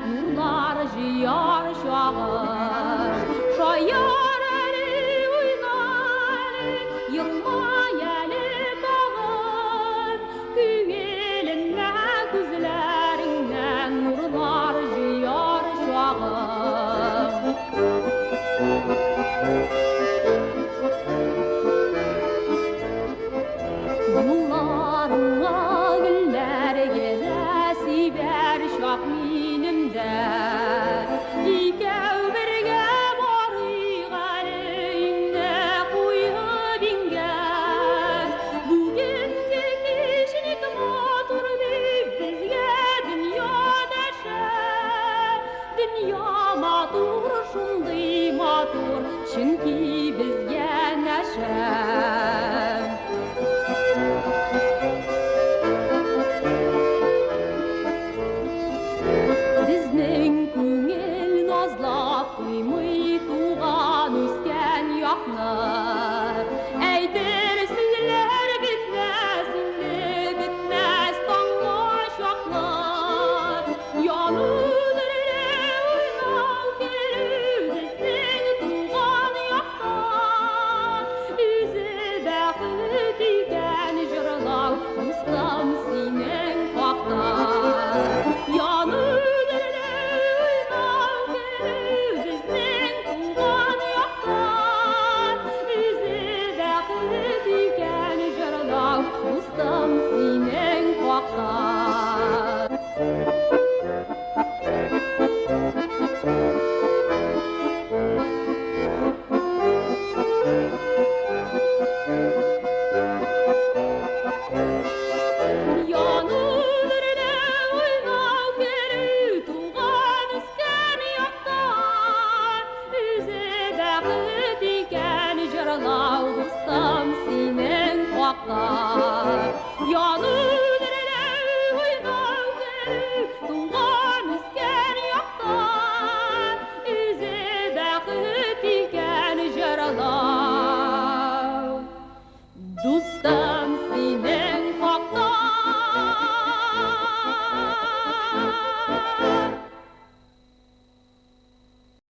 nurlar jiyar şağır. Şayar eli uynar, yılmay eli bağır. Küyelinme gözlerinden nurlar jiyar şağır. Yıllarına güller gelesiver şak minimde. İkev birge barıyık elinde kuyup ingen. Bugün tek işlik motor bizge dünya neşe. Dünya matur şunday matur, çünkü bizge neşe. Bizning ko'ngil nozlab qo'ymay tug'an o'sgan yoqlar. Aytirsizlar bitmas endi bitmas tonglosh yoqlar. Yonuvdirli o'ynav kelur bizning tug'an yoqdan. Izi baxit ekan jırlav do'stim sening qoqdan. Ustam sening qoqdan. Yonuvdirli o'ynav kelur tug'an o'sgan yoqdan. O'zi baxit ekan jırlav ustam sening qoqdan. Yonuvdirli o'ynav kelur tug'an o'sgan yoqdan. O'zi baxit ekan jırlav do'stim sening qoqdan.